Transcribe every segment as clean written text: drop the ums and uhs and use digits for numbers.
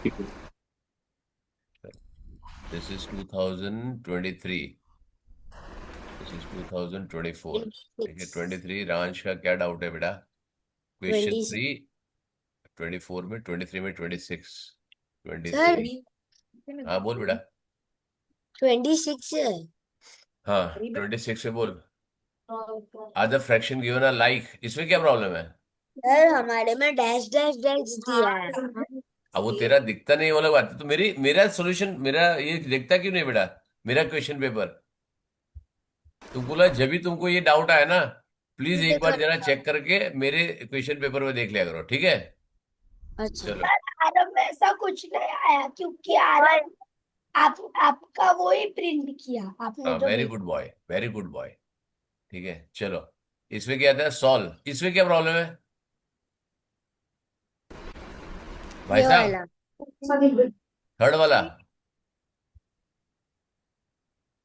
ठीक है। This is 2023, this is 2024। ठीक है, 26 23 रांश का क्या डाउट है बेटा? क्वेश्चन 20 3, 24 में, 23 में, 26, सर 23। हाँ बोल बेटा। 26 है। हाँ 26 में बोल। Other fraction given a like, इसमें क्या प्रॉब्लम है? सर हमारे में डैश डैश डैश दिया है। अब वो तेरा दिखता नहीं, वो अलग बात है। तो मेरा सॉल्यूशन, मेरा ये दिखता क्यों नहीं बेटा? मेरा क्वेश्चन पेपर तुमको बोला, जब भी तुमको ये डाउट आया ना, प्लीज ठीक है एक बार जरा कर। चेक करके मेरे क्वेश्चन पेपर में देख लिया करो, ठीक है? अच्छा चलो। आरब में ऐसा कुछ नहीं आया क्योंकि आरब आपका वो ही प्रिंट किया आपने हाँ जो वेरी गुड भेजा। Boy, very good boy. ठीक है चलो। इसमें क्या आता है? सॉल्व। इसमें क्या प्रॉब्लम है भाई ये साहब? वाला थर्ड वाला।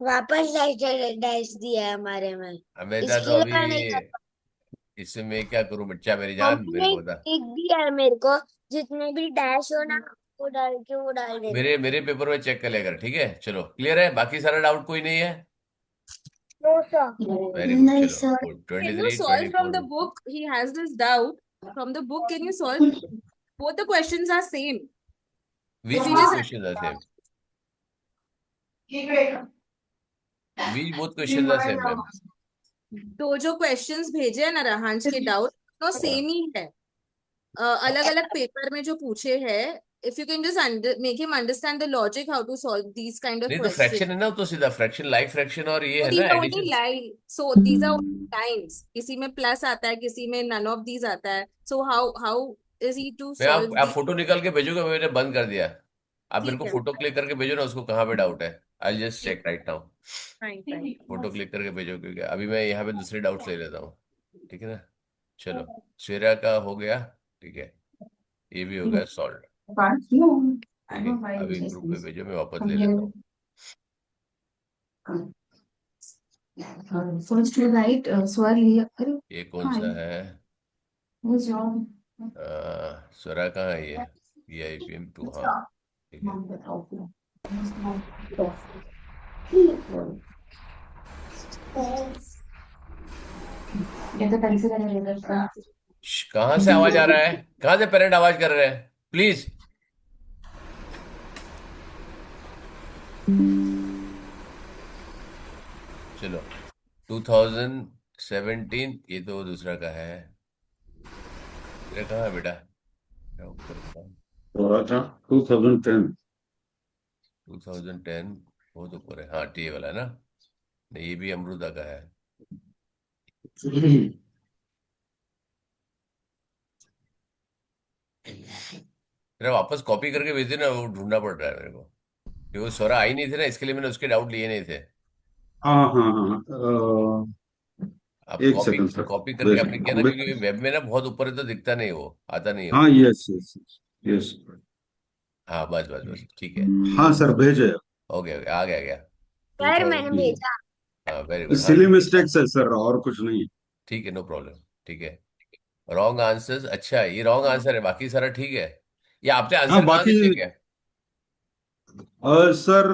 वापस डैश डैश डैश दिया है हमारे में। अब बेटा तो इसके लिए अभी मैं नहीं कर। इससे मैं क्या करूं बच्चा, मेरी जान, मम्मी मेरे ने को बता। लिख दिया है मेरे को, जितने भी डैश हो ना वो डाल के वो डाल देना। मेरे मेरे पेपर में चेक कर लेकर, ठीक है? चलो क्लियर है, बाकी सारा डाउट कोई नहीं है। No sir. वेरी गुड, नहीं चलो। Sir. Can you 23 solve from 24 the book? He has this doubt. From the book, can you solve? Both the questions are same. If which you both just question are same? Which both question are same ma'am? दो जो questions भेजे हैं ना रहांश के doubt, तो same ही है। अलग अलग पेपर में जो पूछे हैं, if you can just make him understand the logic how to solve these kind of नहीं तो questions. फ्रैक्शन है ना, तो सीधा फ्रैक्शन, लाइक फ्रैक्शन, और ये So है these ना are only edition. line. So these are only lines. किसी में प्लस आता है, किसी में none of these आता है. So how is he to मैं solve आप these? फोटो निकाल के भेजोगे, मैंने बंद कर दिया। आप मेरे को ठीक है, फोटो क्लिक करके भेजो ना, उसको कहाँ पे डाउट है। आई जस्ट ठीक, check right now. Fine fine. Photo click करके भेजो, क्योंकि अभी मैं यहाँ पे दूसरे डाउट्स ले लेता हूँ। ठीक है ना? चलो। श्रेया का हो गया। ठीक है, ये भी हो गया सॉल्व। ठीक है, अभी ग्रुप पे भेजो, मैं वापस ले लेता हूँ। फर्स्ट राइट स्वर लिया। अरे ये कौन हाँ सा है? वो जॉब स्वरा कहाँ है ये IPM2, हाँ। ठीक है। नाम बताओ पूरा। ये तो कल से करेगा। कहाँ से आवाज आ रहा है? कहाँ से पेरेंट आवाज कर रहे हैं? प्लीज। चलो। 2017, ये तो दूसरा का है। तेरा कहाँ है बेटा? मैं ऊपर का। हो रहा था 2010। 2010 बहुत ऊपर है, हाँ टी वाला है ना? नहीं, ये भी अमृता का है। तेरा वापस कॉपी करके भेज देना, वो ढूंढना पड़ रहा है मेरे को, क्योंकि वो स्वरा आई नहीं थी ना, इसके लिए मैंने उसके डाउट लिए नहीं थे। हाँ हाँ हाँ आप एक कॉपी सेकंड सर। कॉपी करके वेस्ट आपने किया ना, क्योंकि वेब में ना बहुत ऊपर है तो दिखता नहीं, वो आता नहीं है हाँ, वो। Yes yes yes. हाँ बस बस बस, ठीक है। हाँ सर, भेजे। ओके ओके, आ गया गया। टू सर मैंने थाउजेंड भेजा। हाँ वेरी गुड, हाँ सिली ठीक है। मिस्टेक्स है सर, और कुछ नहीं। ठीक है, नो प्रॉब्लम। ठीक है। रॉन्ग आंसर्स, अच्छा ये रॉन्ग आंसर है, बाकी सारा ठीक है। ये आपने हाँ आंसर कहाँ से बाकी चेक किया? सर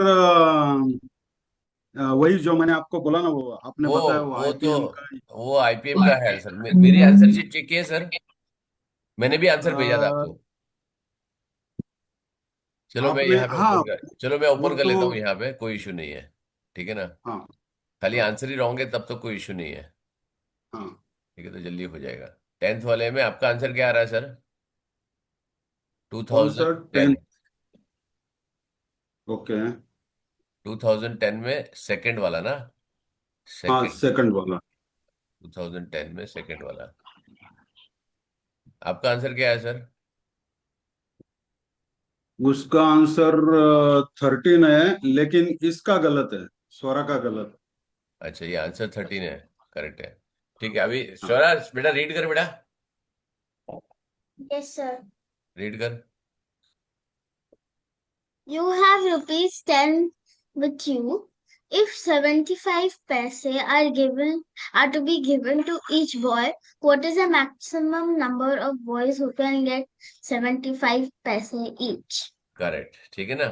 वही जो मैंने आपको बोला ना, वो आपने वो बताया, वो वो तो IPM का। वो IPM का है सर, मेरी आंसर शीट चेक किए सर। मैंने भी आंसर भेजा था अ, आपको। चलो मैं आपने, यहाँ पे हाँ चलो मैं वो ओपन कर तो, लेता हूँ यहाँ पे, कोई इशू नहीं है। ठीक है ना? हाँ खाली आंसर ही रॉन्ग है तब तो कोई इशू नहीं है। हाँ। ठीक है, तो जल्दी हो जाएगा। 10th वाले में आपका आंसर क्या आ रहा है सर? कौन सा 2010। 10? ओके। 2010 में सेकंड वाला ना? हाँ सेकंड। सेकंड वाला। 2010 में सेकंड वाला। आपका आंसर क्या है सर? उसका आंसर 13 है, लेकिन इसका गलत है, स्वरा का गलत अच्छा, ये आंसर 13 है, करेक्ट है। ठीक है, अभी है। हाँ स्वराज बेटा रीड कर बेटा। Yes sir. रीड कर। You have rupees 10 with you. If 75 paise are to be given to each boy, what is the maximum number of boys who can get 75 paise each? Correct, ठीक है ना।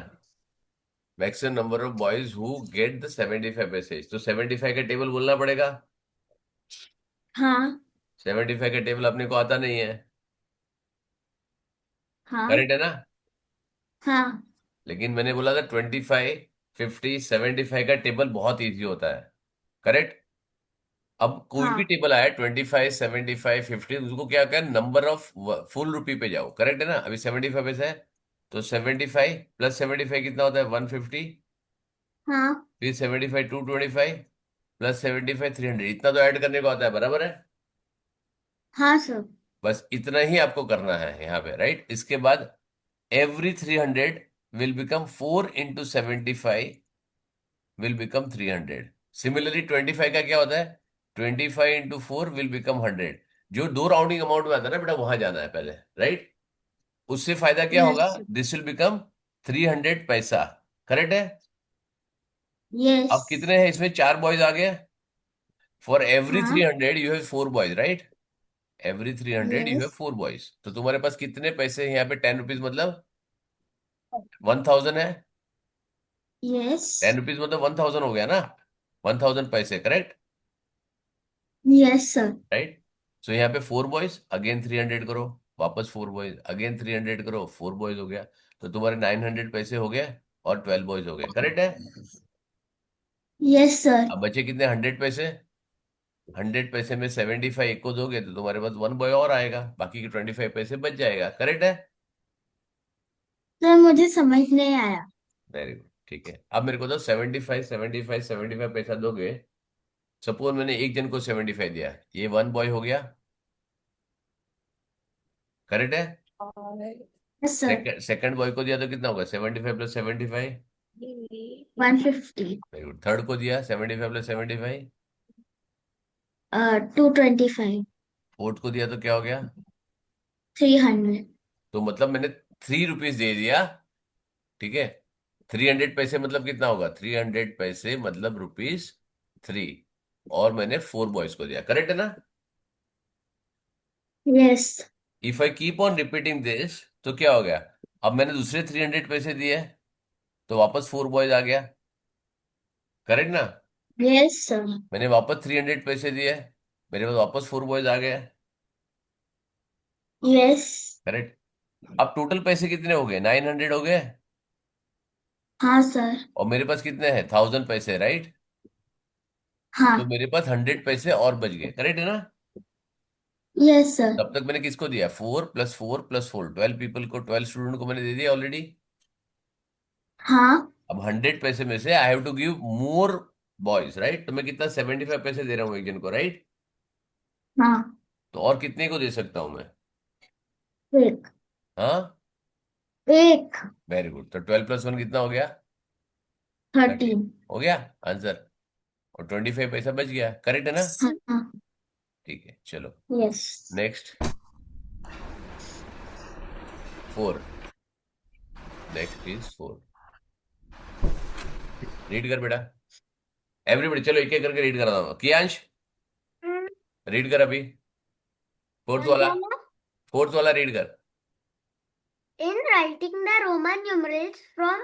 Maximum number of boys who get the 75 पैसे, तो 75 का table बोलना पड़ेगा। हाँ 75 का टेबल अपने को आता नहीं है, हाँ करेक्ट है ना। हाँ लेकिन मैंने बोला था 25, 50, 75 का टेबल बहुत इजी होता है, करेक्ट। अब कोई भी हाँ टेबल आया 25, 75, 50, उसको क्या क्या नंबर ऑफ फुल रुपी पे जाओ, करेक्ट है ना। अभी 75 पैसे है, तो 75 प्लस 75 कितना होता है 150, हाँ फिर 75 225 प्लस 75 300, इतना तो ऐड करने को आता है, बराबर है। हाँ सर। बस इतना ही आपको करना है यहाँ पे, राइट। इसके बाद every 300 will become 4 into 75 will become 300। Similarly 25 का क्या होता है, 25 into 4 विल बिकम 100। जो दो राउंडिंग अमाउंट में आता है ना बेटा, वहां जाना है पहले, राइट। उससे फायदा क्या होगा, यस दिस विल बिकम 300 पैसा, करेक्ट है। यस अब कितने हैं इसमें, 4 बॉयज आ गए। फॉर एवरी थ्री हाँ hundred you have 4 boys, right. Every 300 you have yes 4 boys, तो तुम्हारे पास कितने पैसे हैं यहाँ पे, 10 रुपीज मतलब 1000 है। यस 10 रुपीज मतलब 1000 हो गया ना, 1000 पैसे, करेक्ट, यस सर। राइट। सो यहाँ पे 4 बॉयज, अगेन 300 करो, वापस 4 बॉयज, अगेन 300 करो, 4 बॉयज हो गया। तो तुम्हारे 900 पैसे हो गए और 12 बॉयज हो गए, करेक्ट है। Yes sir. अब बचे कितने, 100 पैसे। 100 पैसे में 75 एक को दोगे तो तुम्हारे पास 1 बॉय और आएगा, बाकी के 25 पैसे बच जाएगा, करेक्ट है। सर मुझे समझ नहीं आया। वेरी गुड, ठीक है। अब मेरे को तो 75 75 75 पैसा दोगे। सपोज मैंने एक जन को 75 दिया, ये 1 बॉय हो गया, करेक्ट है। Yes sir. सेकंड बॉय को दिया तो कितना होगा, 75 प्लस 75, 150 वेरी गुड। थर्ड को दिया 75 प्लस 75, 225 फोर्थ को दिया तो क्या हो गया। 300 तो मतलब मैंने 3 रुपीज दे दिया, ठीक है। 300 पैसे मतलब कितना होगा, 300 पैसे मतलब रुपीज 3, और मैंने 4 बॉयज को दिया, करेक्ट है ना। Yes if I keep on repeating this तो क्या हो गया, अब मैंने दूसरे 300 पैसे दिए तो वापस 4 बॉयज आ गया, करेक्ट ना। Yes sir. मैंने वापस 300 पैसे दिए, मेरे पास वापस 4 बॉयज आ गए, यस करेक्ट। अब टोटल पैसे कितने हो गए, 900 हो गए, हाँ सर। और मेरे पास कितने हैं 1000 पैसे, राइट। तो हाँ मेरे पास 100 पैसे और बच गए, करेक्ट है ना। Yes sir. तब तक मैंने किसको दिया, 4 + 4 + 4, 12 पीपल को, 12 स्टूडेंट को मैंने दे दिया ऑलरेडी। हाँ अब 100 पैसे में से I have to give more boys, right. तो मैं कितना 75 पैसे दे रहा हूँ एक जन को, राइट। हाँ तो और कितने को दे सकता हूं मैं, एक हाँ, एक वेरी गुड। तो 12 + 1 कितना हो गया, 13 13। हो गया आंसर, और 25 पैसा बच गया, करेक्ट है ना। हाँ ठीक है, चलो yes next 4, next is 4, read कर बेटा एवरीबडी, चलो एक एक करके रीड करा दूंगा। कियांश रीड कर अभी, फोर्थ वाला, फोर्थ वाला रीड कर। In writing the Roman numerals from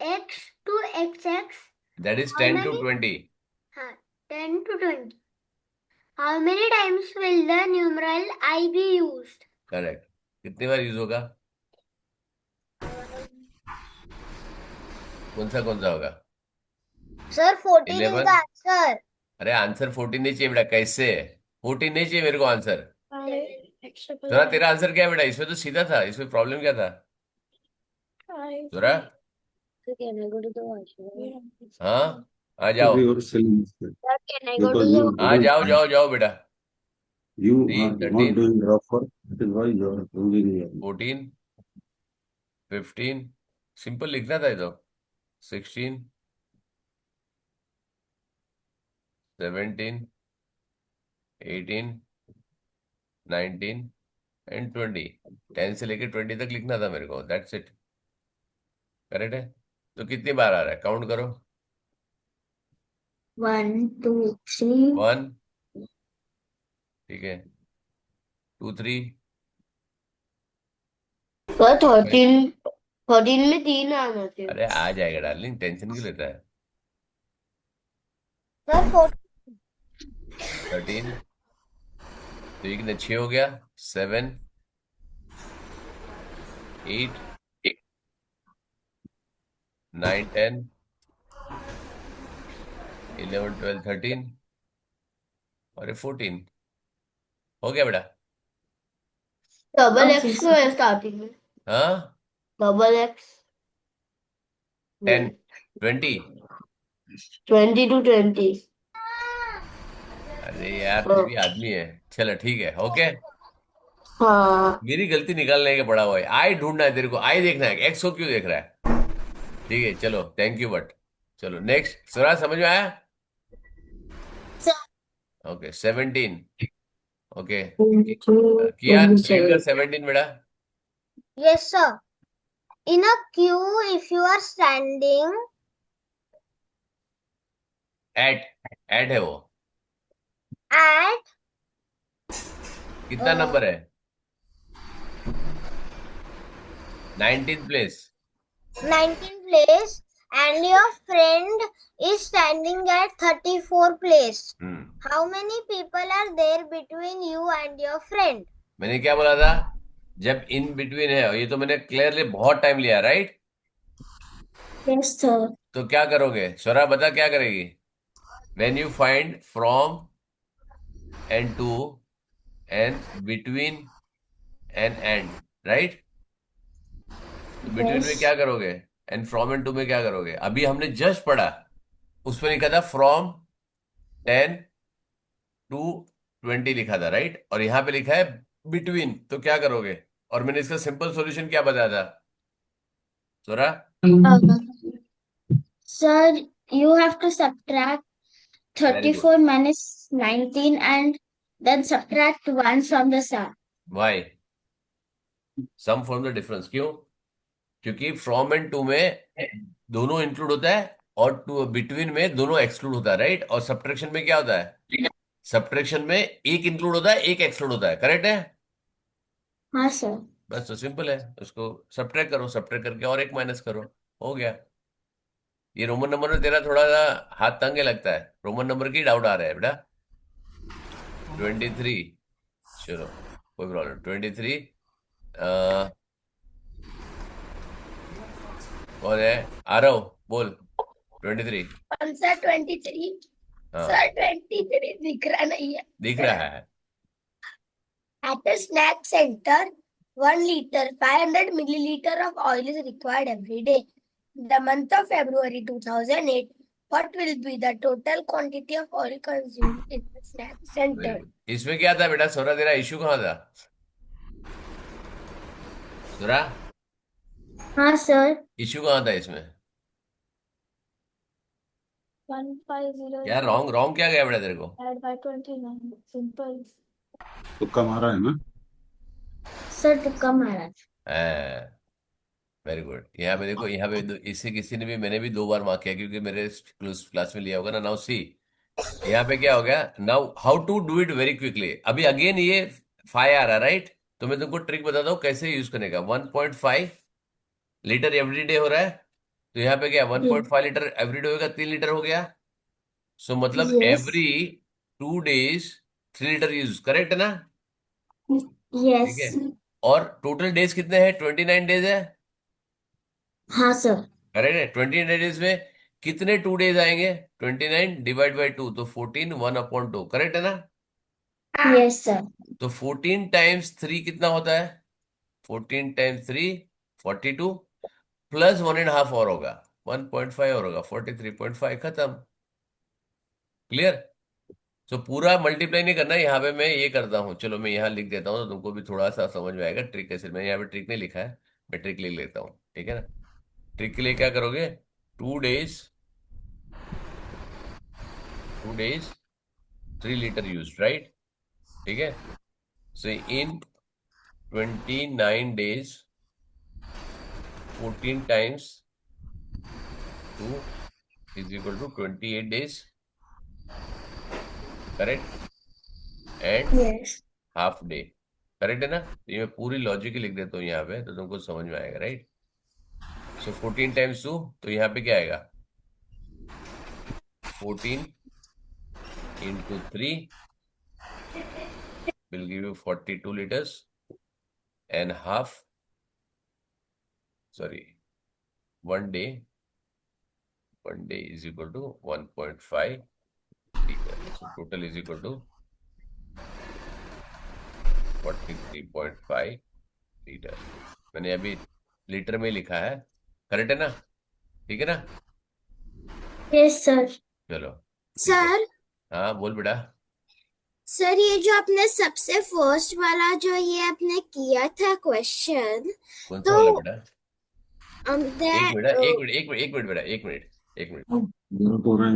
x to xx, that is how 10 to many? 20, 10 to 20. How many times will the numeral I be used? Correct. कितनी बार यूज होगा, कौन सा होगा, सर 14 is 11। the answer. अरे answer 14 नहीं चाहिए बेटा, कैसे 14 नहीं चाहिए मेरे को आंसर। Extra जोरा तेरा आंसर क्या है बेटा, इसमें तो सीधा था, इसमें प्रॉब्लम क्या था जोरा। हाँ, आ जाओ, Your silly mistake. Sir, can I go to Because the you आ जाओ didn't, जाओ जाओ बेटा। you 3 are not 13 doing rough work. That is why you are losing your. 14 15, simple लिखना था ये तो, 16 17 18 19 एंड 20, 10 से लेके 20 तक लिखना था मेरे को, दैट्स इट, करेक्ट है। तो कितनी बार आ रहा है, काउंट करो। 1 2 3 1, ठीक है, 2 3 Sir 13 14 में 3 आना चाहिए। अरे आ जाएगा डार्लिंग, टेंशन क्यों लेता है? सर 4 13, तो ये कितना 6 हो गया, 7 8 9 10 11 12 13 और ये 14 हो गया बेटा। डबल एक्स क्यों है स्टार्टिंग में? हाँ, डबल एक्स 10 20। 20 to 20। अरे यार तू भी आदमी है। चलो ठीक है, ओके। हाँ मेरी गलती निकालने के पड़ा हुआ है। आई ढूंढना है तेरे को, आई देखना है, एक्स को क्यों देख रहा है? ठीक है चलो, थैंक यू बट। चलो नेक्स्ट, स्वराज समझ में आया? ओके 17। ओके कियान रीड कर 17 बेटा। Yes, sir. In a queue, if you are standing at है वो, at कितना नंबर है? 19th place. 19th place and your friend is standing at 34th place, how many people are there between you and your friend? मैंने क्या बोला था? जब इन बिटवीन है, ये तो मैंने क्लियरली बहुत टाइम लिया, राइट? Yes, sir. तो क्या करोगे स्वरा, बता क्या करेगी? When you find from end to end between end, right? तो बिटवीन में क्या करोगे? एंड फ्रॉम एंड टू में क्या करोगे? अभी हमने जस्ट पढ़ा, उसमें लिखा था फ्रॉम 10 to 20 लिखा था, राइट? और यहाँ पे लिखा है बिटवीन, तो क्या करोगे? और मैंने इसका सिंपल सॉल्यूशन क्या बताया था सोरा? Sir, you have to subtract Very good. 34 minus 19 and then subtract 1 from the sum. Why? Sum from the difference, क्यों? क्योंकि फ्रॉम एंड टू में दोनों इंक्लूड होता है और टू बिटवीन में दोनों एक्सक्लूड होता है, राइट? और सब्ट्रैक्शन में क्या होता है? सब्ट्रैक्शन में एक इंक्लूड होता है, एक एक्सक्लूड होता है, करेक्ट है? हाँ सर। बस तो सिंपल है, उसको सब्ट्रैक्ट करो, सब्ट्रैक्ट करके और एक माइनस करो, हो गया। ये रोमन नंबर में तेरा थोड़ा सा हाथ तंगे लगता है, रोमन नंबर की डाउट आ रहा है बेटा। 23, चलो कोई प्रॉब्लम। 23 कौन है? आरव बोल 23। कौन सा 23? हाँ सर 23 दिख रहा नहीं है। दिख रहा है। At a snack center, 1 liter 500 milliliter of oil is required every day. In the month of February 2008, what will be the total quantity of oil consumed in the snack center? इसमें क्या था बेटा सोरा, तेरा इशू कहाँ था सोरा? हाँ sir. Issue कहाँ था इसमें? 150 क्या रॉन्ग रॉन्ग क्या गया बेटा तेरे को? add by 29 simple। तुक्का मारा है ना? सर तुक्का मारा। Very good. यहाँ पे देखो, यहाँ पे इससे किसी ने भी, मैंने भी 2 बार मार्क किया क्योंकि मेरे क्लास में लिया होगा ना। नाउ सी, यहाँ पे क्या हो गया? Now how to do it very quickly. अभी अगेन ये 5 आ रहा, राइट? तो मैं तुमको ट्रिक बताता हूँ कैसे यूज करने का। 1.5 लीटर एवरी डे हो रहा है, तो यहाँ पे क्या 1.5 लीटर एवरी डे होगा, 3 लीटर हो गया। सो मतलब Yes. Every 2 days 3 litre use, correct है ना? Yes. ठीक है। और टोटल डेज कितने हैं? 29 डेज है, हाँ सर। करेक्ट है? 29 डेज में कितने 2 डेज आएंगे? 29 डिवाइड बाई 2, तो 14 1/2, करेक्ट है ना? Yes sir. तो 14 टाइम्स 3 कितना होता है? 14 टाइम्स 3 42 प्लस 1.5 और होगा 1.5 और होगा 43.5, खत्म। क्लियर? तो पूरा मल्टीप्लाई नहीं करना, यहाँ पे मैं ये करता हूँ। चलो मैं यहाँ लिख देता हूँ तो तुमको भी थोड़ा सा समझ में आएगा ट्रिक कैसे। मैं यहाँ पे ट्रिक नहीं लिखा है, मैं ट्रिक लिख लेता हूँ, ठीक है ना? ट्रिक के लिए क्या करोगे? 2 days 3 लीटर यूज, राइट? ठीक है। सो इन 29 days 14 times 2 is equal to 28 days, correct? And yes. Half day, correct है ना? तो ये मैं पूरी लॉजिक लिख देता हूँ यहाँ पे, तो तुमको समझ में आएगा, राइट? सो 14 टाइम्स 2, तो यहाँ पे क्या आएगा? 14 into 3 will give you 42 liters and half. Sorry, one day is equal to 1.5 liter. So total is equal to 43.5 litre. मैंने अभी लीटर में लिखा है, करेक्ट है ना? ठीक है ना? Yes, sir. चलो ठीक है. सर हाँ बोल बेटा. सर ये जो आपने सबसे फर्स्ट वाला जो ये आपने किया था क्वेश्चन, कौन सा तो वाला बेटा? um, एक that मिनट बेटा, एक मिनट. हो रहा है.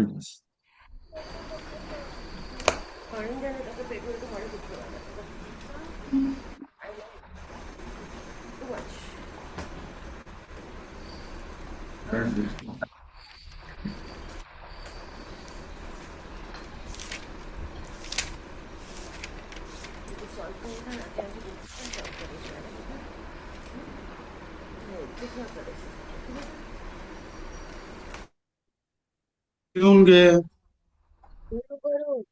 होंगे. करो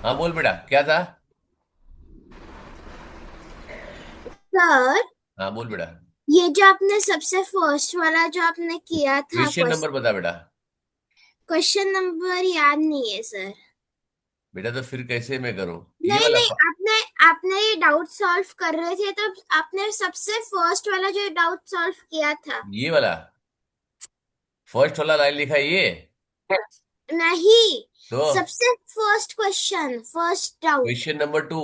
हाँ बोल बेटा, क्या था? सर हाँ बोल बेटा. ये जो आपने सबसे फर्स्ट वाला जो आपने किया था क्वेश्चन नंबर बता बेटा. क्वेश्चन नंबर याद नहीं है सर. बेटा तो फिर कैसे मैं करूं? ये नहीं वाला नहीं, आपने आपने ये डाउट सॉल्व कर रहे थे तो आपने सबसे फर्स्ट वाला जो डाउट सॉल्व किया था. ये वाला फर्स्ट वाला लाइन लिखा है ये. नहीं, तो सबसे first question, first doubt. Question number 2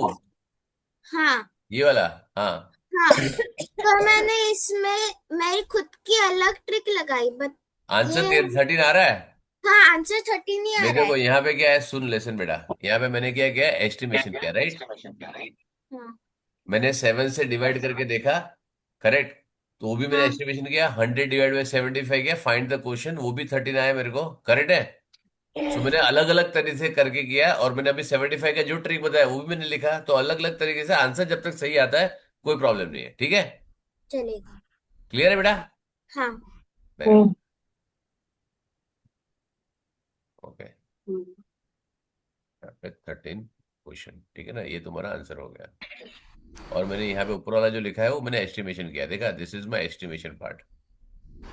हाँ ये वाला. हाँ हाँ, तो मैंने इसमें मेरी खुद की अलग ट्रिक लगाई, बट आंसर ये 13 आ रहा है. हाँ आंसर 30 नहीं आ रहा देखो है. यहाँ पे क्या है, सुन लेसन बेटा. यहाँ पे मैंने क्या किया, एस्टिमेशन किया, राइट? हाँ मैंने 7 से डिवाइड करके देखा, करेक्ट? तो वो भी मैंने हाँ एस्टिमेशन किया. 100 डिवाइड बाई 75 किया, फाइंड द क्वेश्चन, वो भी 13 आया मेरे को, करेक्ट है? सो मैंने अलग अलग तरीके से करके किया, और मैंने अभी 75 का जो ट्रिक बताया वो भी मैंने लिखा. तो अलग अलग तरीके से आंसर जब तक सही आता है कोई प्रॉब्लम नहीं है. ठीक है? चलेगा. क्लियर है बेटा? हाँ वेरी गुड. Okay, 13 question. ठीक है ना? ये तुम्हारा आंसर हो गया. और मैंने यहाँ पे ऊपर वाला जो लिखा है वो मैंने एस्टिमेशन किया. देखा, this is my estimation part.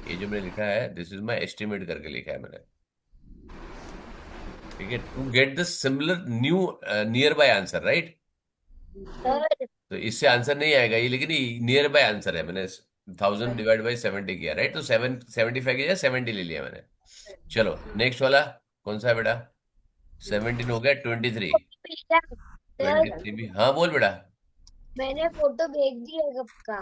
ये जो मैंने लिखा है दिस इज माय एस्टिमेट करके लिखा है मैंने. ठीक है? To get the similar new nearby answer, right? तो इससे आंसर नहीं आएगा ये, लेकिन नियर बाय आंसर है. मैंने 1000 डिवाइड बाई 70 किया, राइट? तो 75 की जगह 70 ले लिया मैंने. चलो नेक्स्ट वाला कौन सा है बेटा? 17 हो गया. 23 भी. हाँ बोल बेटा. मैंने फोटो भेज दिया कब का.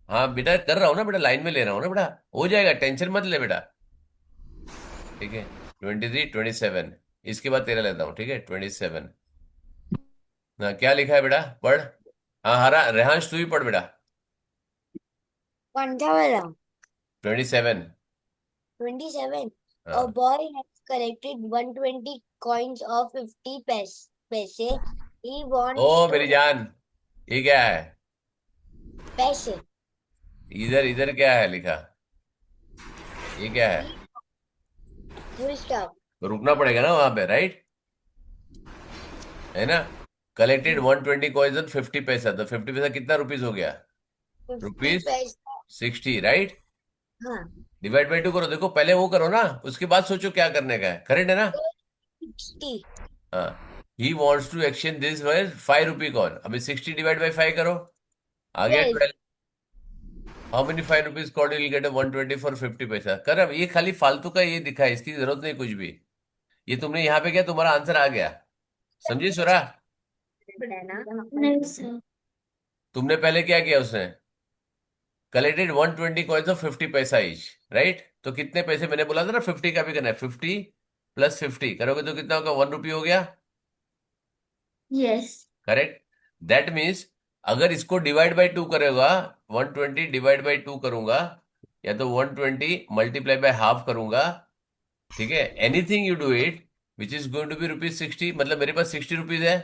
हाँ बेटा कर रहा हूँ ना बेटा, लाइन में ले रहा हूँ ना बेटा, हो जाएगा, टेंशन मत ले बेटा. ठीक है? 23, 27, इसके बाद तेरा लेता हूँ. ठीक है? 27. हाँ क्या लिखा है बेटा, पढ़. हाँ हरा रेहांश तू ही पढ़ बेटा. कौन सा वाला? 27. 27. A हाँ. boy has collected 120 coins of 50 पैसे. He wants ओ to मेरी जान, ये क्या है? पैसे. इधर इधर क्या है लिखा? ये क्या है? Full stop. तो रुकना पड़ेगा ना वहां पे, राइट? है ना? कलेक्टेड 120 कॉइन्स और 50 पैसा. तो 50 पैसा कितना रुपीस हो गया? 50 रुपीस पैसा. 60, राइट? हाँ डिवाइड बाई 2 करो. देखो पहले वो करो ना, उसके बाद सोचो क्या करने का है. करेक्ट है ना? 60. हाँ. He wants to exchange this for 5 rupee coin. अभी 60 डिवाइड बाई 5 करो, आ गया 12. How many 5 rupees coin will get 120 for 50 पैसा. कर. अब ये खाली फालतू का ये दिखा है, इसकी जरूरत नहीं कुछ भी. ये तुमने यहाँ पे किया, तुम्हारा आंसर आ गया. समझी सुरा? नहीं सर. तुमने पहले क्या किया, उसने कलेक्टेड 120 कॉइन्स ऑफ 50 पैसा ईच, राइट? तो कितने पैसे, मैंने बोला था ना 50 का भी करना है, 50 + 50 करोगे तो कितना होगा, 1 रुपी हो गया, Yes. करेक्ट। दैट मीन्स अगर इसको डिवाइड बाई 2 करेगा, 120 डिवाइड बाई 2 करूंगा, या तो 120 मल्टीप्लाई बाय हाफ करूंगा, ठीक है, anything you do it which is going to be ₹60, मतलब मेरे पास 60 रुपीज है,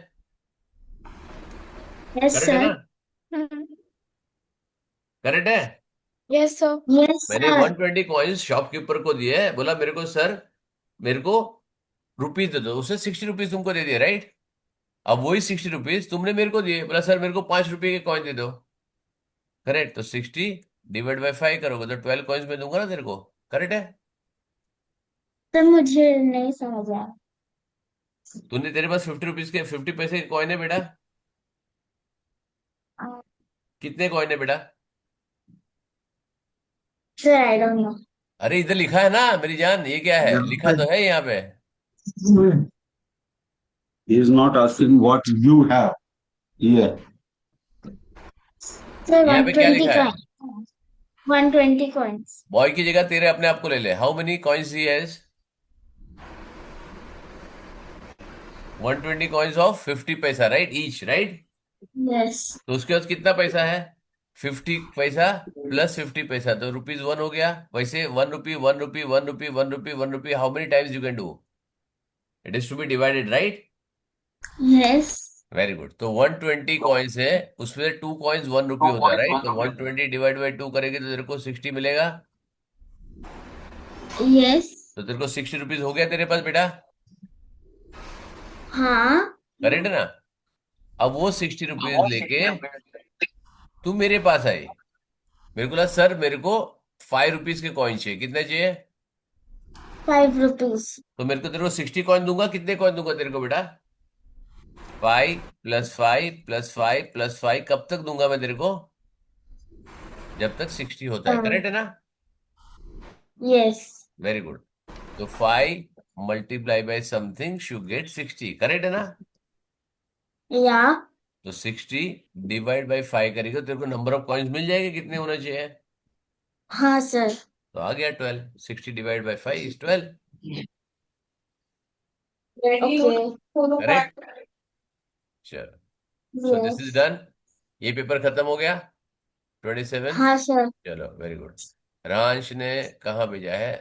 Yes, करेक्ट है ना, sir. करेक्ट है। Yes, sir. Yes, मैंने sir. 120 कॉइन्स शॉपकीपर को दिए, बोला मेरे को सर, मेरे को रुपीज दे दो, उसने 60 रुपीज तुमको दे दिए, राइट। अब वही 60 रुपीज तुमने मेरे को दिए, बोला सर मेरे को 5 रुपए के कॉइन दे दो, करेक्ट। तो 60 डिवाइड बाय 5 करोगे तो 12 कॉइन्स में दूंगा ना तेरे को, करेक्ट है। सर मुझे नहीं समझ आया। तूने, तेरे पास 50 रुपीज के 50 पैसे के कॉइन है बेटा, कितने कॉइन है बेटा। Sir I don't know. अरे इधर लिखा है ना मेरी जान, ये क्या है, लिखा तो है यहाँ पे। He is not asking what you have here. Sir यहाँ पे क्या 120 लिखा है, coins. 120 coins. बॉय की जगह तेरे अपने आप को ले ले, how many coins he has, 120 coins of 50 पैसा, राइट, ईच, राइट। Yes. तो उसके पास कितना पैसा है, 50 पैसा + 50 पैसा, तो ₹1 हो गया। वैसे 1 rupee 1 rupee 1 rupee 1 rupee 1 rupee, how many times you can do, it is to be divided, right. Yes. Very good. तो 120 कॉइन्स है, उसमें 2 कॉइन्स 1 रुपी होता है, राइट। तो 120 डिवाइड बाई 2 करेंगे तो तेरे को 60 मिलेगा, Yes. तो तेरे को 60 रुपीज हो गया तेरे पास बेटा, हाँ. करेक्ट है ना। अब वो 60 रुपीज लेके तू मेरे पास आई, मेरे को लगा सर मेरे को 5 रुपीज के कॉइन चाहिए, कितने चाहिए, 5 rupees. तो मेरे को तेरे को 60 कॉइन दूंगा, कितने कॉइन दूंगा तेरे को बेटा, 5 + 5 + 5 + 5, कब तक दूंगा मैं तेरे को, जब तक 60 होता है, करेक्ट है ना। Yes. Very good. तो 5 multiply by something should get 60, correct है ना। Yeah. तो 60 डिवाइड बाय 5 करेगा तेरे को नंबर ऑफ कॉइन्स मिल जाएंगे, कितने होना चाहिए, हाँ सर. तो आ गया 12, 60 divide by 5 is 12, Okay. Correct. चलो, so this is Yes. Done, ये पेपर खत्म हो गया 27। हाँ सर. चलो वेरी गुड। रांश ने कहाँ भेजा है,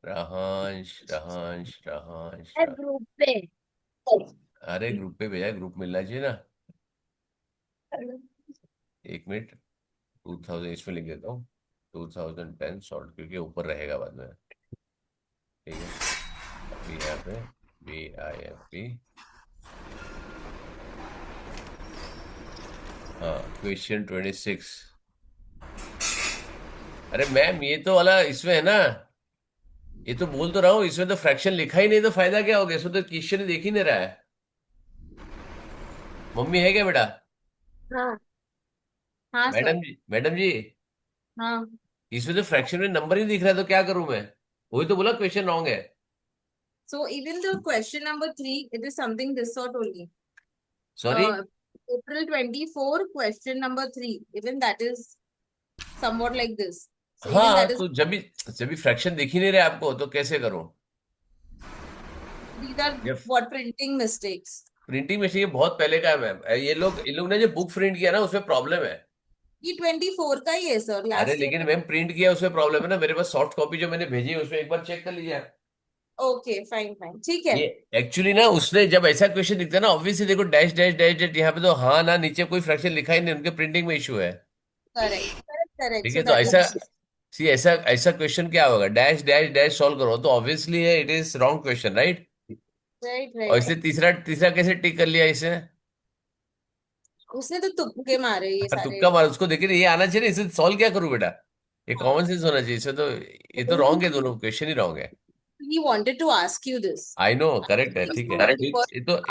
रहांश रहांश रहांश ग्रुप पे। अरे ग्रुप पे भेजा है, ग्रुप मिलना चाहिए ना, एक मिनट, 2000 इसमें लिख देता हूँ, 2010 सॉल्व, क्योंकि ऊपर रहेगा बाद में, ठीक है। अभी यहाँ पे BIFP, हाँ, क्वेश्चन 26। अरे मैम ये तो वाला इसमें है ना, ये तो बोल तो रहा हूँ, इसमें तो फ्रैक्शन लिखा ही नहीं, तो फायदा क्या हो गया, इसमें तो क्वेश्चन देख ही नहीं रहा है। मम्मी है क्या बेटा, हाँ हाँ सर। मैडम जी, मैडम जी, हाँ इसमें तो फ्रैक्शन में नंबर ही दिख रहा है, तो क्या करूं मैं, वही तो बोला क्वेश्चन रॉन्ग है। so even the question number 3 it is something this sort only. Sorry, April 24 question number 3 even that is somewhat like this, so even हाँ, that is तो जब भी फ्रैक्शन दिख ही नहीं रहे आपको, तो कैसे करूं, these are Yes. what printing mistakes. Printing machine बहुत पहले का है मैम, ये लोग ने जो बुक प्रिंट किया ना उसमें प्रॉब्लम है। ये 24 का ही है सर, अरे लास्ट लेकिन मैम प्रिंट किया उसमें प्रॉब्लम है ना, मेरे पास सॉफ्ट कॉपी जो मैंने भेजी है उसमें एक बार चेक कर लीजिए आप। ओके फाइन फाइन ठीक है। ये एक्चुअली ना उसने जब ऐसा क्वेश्चन दिखता है ना, ऑब्वियसली देखो डैश डैश डैश डैश, यहाँ पे तो हाँ ना, नीचे कोई फ्रैक्शन लिखा ही नहीं, उनके प्रिंटिंग में इशू है, करेक्ट करेक्ट करेक्ट, ठीक सो है। तो दैट ऐसा is सी ऐसा ऐसा क्वेश्चन क्या होगा, डैश डैश डैश सॉल्व करो, तो ऑब्वियसली है it is wrong question, right. Right और राइट। इसने तीसरा तीसरा कैसे टिक कर लिया इसे, उसने तो तुक्के मारे ये सारे। तुक्का मार, उसको देखिए ये आना चाहिए ना, इसे सॉल्व क्या करूं बेटा, ये कॉमन सेंस होना चाहिए इसमें, तो ये तो रॉन्ग है, दोनों क्वेश्चन ही रॉन्ग है। He wanted to ask you this. I know, correct है, ठीक है,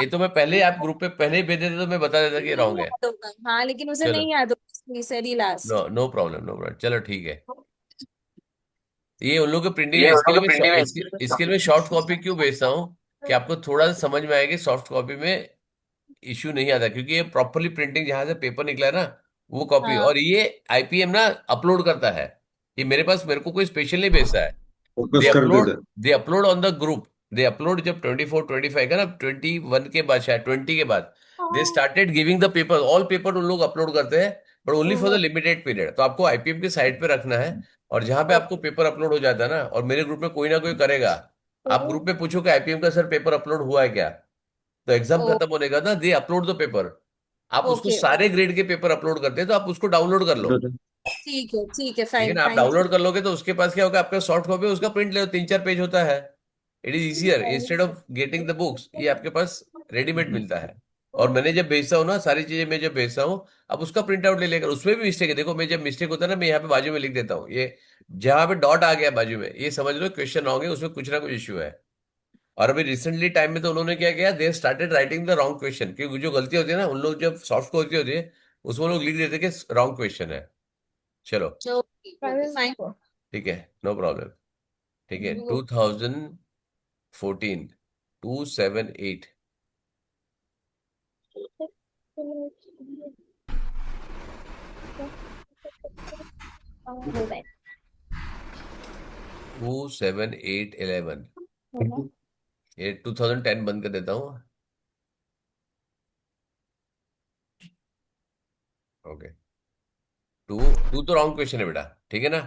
ये तो मैं पहले आप ग्रुप पे पहले ही भेज देते तो मैं बता देता कि नहीं रॉन्ग है। याद होगा, हाँ लेकिन उसे चलो, नहीं याद होगा, he said he'll ask. No no problem, no problem, चलो ठीक है। ये उन लोगों की प्रिंटिंग है, इसके लिए मैं शॉर्ट कॉपी क्यों भेजता हूँ, कि आपको थोड़ा सा समझ में आएगी, सॉफ्ट कॉपी में इश्यू नहीं आता, क्योंकि ये प्रॉपरली प्रिंटिंग जहां से पेपर निकला है ना वो कॉपी, हाँ और ये IPM ना अपलोड करता है, ये मेरे को कोई स्पेशल नहीं भेजता है। फोकस दे कर अपलोड देते। They upload on the group. They upload जब 24 25 का ना, 21 के बाद, शायद 20 के बाद they started giving the paper, all paper उन लोग अपलोड करते हैं, but only for the limited period. तो आपको आईपीएम के साइट पे रखना है, और जहां पे आपको पेपर अपलोड हो जाता है ना, और मेरे ग्रुप में कोई ना कोई करेगा, आप ग्रुप में पूछो कि आईपीएम का सर पेपर अपलोड हुआ है क्या, तो एग्जाम ओ, खत्म होने का ना, दे अपलोड द पेपर। आप उसको ओके, सारे ग्रेड के पेपर अपलोड करते हैं, तो आप उसको डाउनलोड कर लो। ठीक है, ठीक है, ठीक है फाइन ना, आप फाइन। डाउनलोड कर लोगे तो उसके पास क्या होगा, आपका सॉफ्ट कॉपी, उसका प्रिंट ले लो, 3 4 पेज होता है। It is easier instead of getting the books, ये आपके पास रेडीमेड मिलता है। और मैंने जब भेजता हूँ ना, सारी चीजें मैं जब भेजता हूँ, आप उसका प्रिंट आउट ले लेकर, उसमें भी मिस्टेक है, देखो मैं जब मिस्टेक होता है ना, मैं यहाँ पे बाजू में लिख देता हूँ, ये जहाँ पे डॉट आ गया बाजू में, ये समझ लो क्वेश्चन रॉन्ग है, उसमें कुछ ना कुछ इश्यू है। और अभी रिसेंटली टाइम में तो उन्होंने क्या किया, they started writing the wrong question, क्योंकि जो गलती होती है ना, उन लोग जब सॉफ्ट कॉपी होती है, उसमें लोग लिख देते हैं कि रॉन्ग क्वेश्चन है। चलो ओके, फाइन। ठीक है, नो प्रॉब्लम। ठीक है, 2014, 278, टू सेवन एट 11, ये 2010 बंद कर देता हूँ। ओके, टू टू तो रॉन्ग क्वेश्चन है बेटा, ठीक है ना,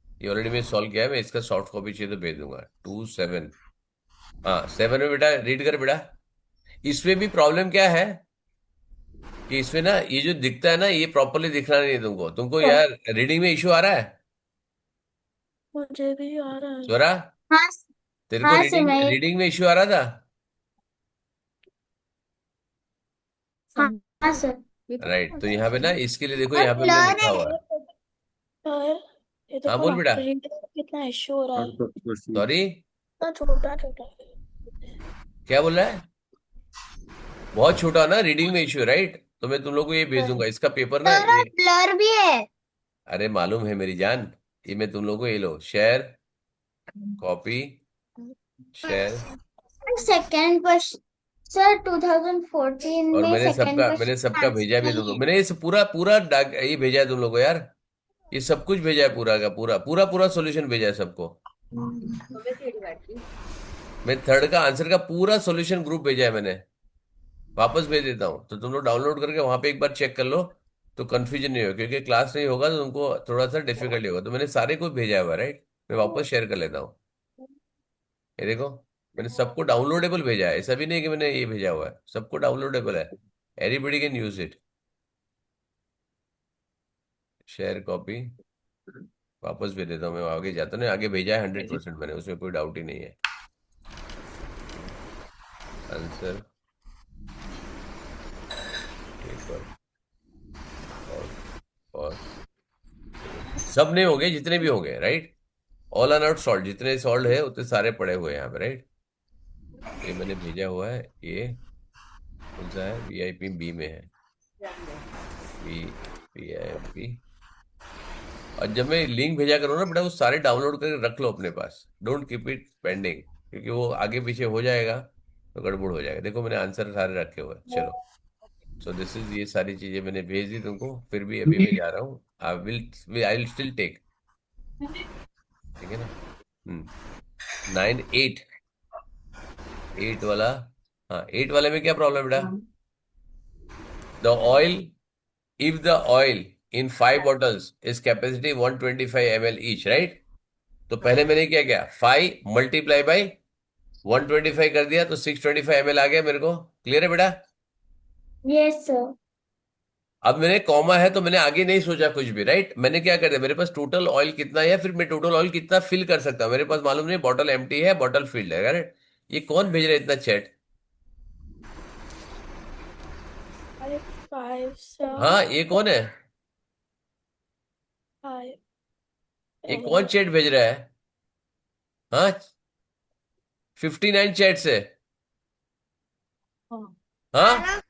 ये ऑलरेडी मैं सॉल्व किया है, मैं इसका सॉफ्ट कॉपी चाहिए तो भेज दूंगा। 27, हाँ 7 में बेटा रीड कर बेटा। इसमें भी प्रॉब्लम क्या है कि इसमें ना, ये जो दिखता है ना, ये प्रॉपरली दिखना नहीं है तुमको, यार रीडिंग में इशू आ रहा है। मुझे भी आ रहा है। स्वरा, हाँ तेरे को हाँ सर, रीडिंग मैं रीडिंग में इशू आ रहा था। हाँ हाँ सर। राइट, तो यहाँ पे ना, इसके लिए देखो, और यहाँ पे हमने ब्लर लिखा हुआ है। है। यार ये हाँ देखो बोल ना, बेटा। प्रिंट कितना इश्यू हो रहा है, क्वेश्चन। सॉरी, इतना छोटा छोटा। क्या बोल रहा है, बहुत छोटा ना, रीडिंग में इशू, राइट, तो मैं तुम लोग को ये भेज दूंगा, इसका पेपर ना सर ये। ब्लर भी है। अरे मालूम है मेरी जान, ये मैं तुम लोग को, ये लो share, copy, share. Second question sir, 2014 और में सेकंड मैंने क्वेश्चन सबका भेजा आंसर भी है तुम नहीं लोग, है। मैंने ये पूरा पूरा ये भेजा है तुम लोग को यार, ये सब कुछ भेजा है, पूरा का पूरा पूरा पूरा सॉल्यूशन भेजा है सबको। मैं थर्ड का आंसर का पूरा सॉल्यूशन ग्रुप भेजा है मैंने, वापस भेज देता हूँ, तो तुम लोग डाउनलोड करके वहां पे एक बार चेक कर लो, तो कंफ्यूजन नहीं हो, क्योंकि क्लास नहीं होगा तो तुमको थोड़ा सा डिफिकल्टी होगा, तो मैंने सारे को भेजा हुआ है, राइट, मैं वापस शेयर कर लेता हूँ। ये देखो, मैंने सबको डाउनलोडेबल भेजा है, ऐसा भी नहीं कि मैंने ये भेजा हुआ है, सबको डाउनलोडेबल है, everybody can use it. Share copy, वापस भेज देता हूँ, मैं आगे जाता हूँ, आगे भेजा है 100% मैंने, उसमें कोई डाउट ही नहीं है। आंसर पेपर और सब नहीं होंगे, जितने भी होंगे, right, all are not solve, जितने सॉल्व है उतने सारे पड़े हुए हैं यहाँ पे, राइट। ये मैंने भेजा हुआ है, ये कौन सा है, वीआईपी बी में है, वीआईपी। और जब मैं लिंक भेजा करूँ ना बेटा, वो सारे डाउनलोड करके रख लो अपने पास, डोंट कीप इट पेंडिंग, क्योंकि वो आगे पीछे हो जाएगा तो गड़बड़ हो जाएगा। देखो मैंने आंसर सारे रखे हुए हैं, चलो। सो दिस इज, ये सारी चीजें मैंने भेज दी तुमको, फिर भी अभी मैं जा रहा हूँ, आई विल स्टिल टेक, ठीक है ना। 9 8, 8 वाला, हाँ 8 वाले में क्या प्रॉब्लम बेटा, the oil, if the oil in 5 bottles is capacity 125 ml each, right, तो पहले मैंने क्या किया, 5 मल्टीप्लाई बाई 125 कर दिया, तो 625 ml आ गया मेरे को, क्लियर है बेटा। Yes sir. अब मैंने कॉमा है तो मैंने आगे नहीं सोचा कुछ भी, राइट, मैंने क्या कर दिया, मेरे पास टोटल ऑयल कितना है, या फिर मैं टोटल ऑयल कितना फिल कर सकता हूँ, मेरे पास मालूम नहीं, बॉटल एम्प्टी है, बॉटल फिल्ड है, राइट। ये कौन भेज रहा है इतना चैट, 5 हाँ ये कौन है, 5 ये कौन चैट भेज रहा है, हाँ 59 चैट से, हाँ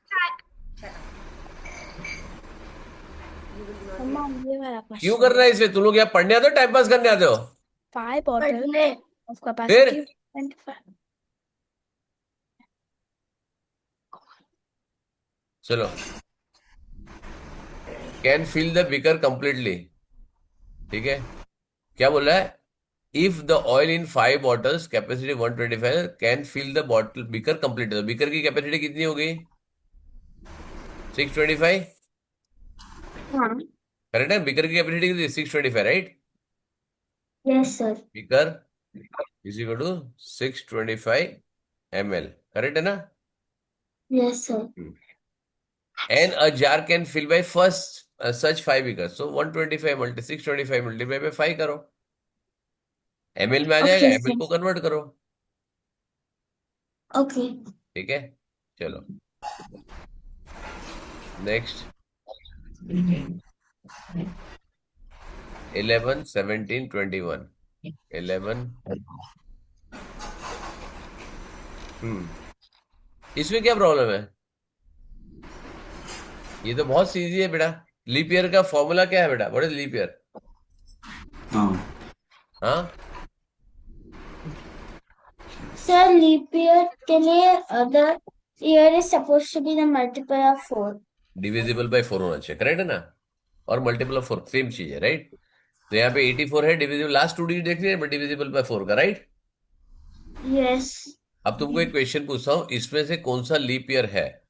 ये वाला क्यों क्वेश्चन। कर रहा है इसमें, तुम लोग यहाँ पढ़ने आते हो टाइम पास करने आते हो, 5 बॉटल ऑफ फिर कैपेसिटी 25। चलो, can fill the beaker completely, ठीक है, क्या बोल रहा है? If the oil in 5 bottles capacity 125 can fill the bottle beaker complete. Beaker की कैपेसिटी कितनी हो गई? 625। हाँ, करेक्ट है? बीकर की कैपेसिटी कितनी? 625, right? Yes sir, beaker is equal to 625 ml, correct है ना? Yes sir, And a jar can fill by first such 5 beakers. So 125 multi 625 multiply by 5 करो, ml में आ जाएगा, ओके ml सर, को convert करो। Okay, ठीक है, चलो नेक्स्ट। 11 17 21 11। इसमें क्या प्रॉब्लम है? ये तो बहुत सीधी है बेटा। लीप ईयर का फॉर्मूला क्या है बेटा? What is leap year? हाँ हाँ, सर लीप ईयर के लिए the year is supposed to be the multiple of 4. Divisible by 4 होना चाहिए, करेक्ट है ना? और मल्टीपल ऑफ 4 सेम चीज है, राइट? तो यहाँ पे 84 है, डिविजिबल लास्ट 2 डिजिट देखनी है, डिविजिबल बाय 4 का, राइट? यस, अब तुमको एक क्वेश्चन पूछता हूँ, इसमें से कौन सा लीप ईयर है?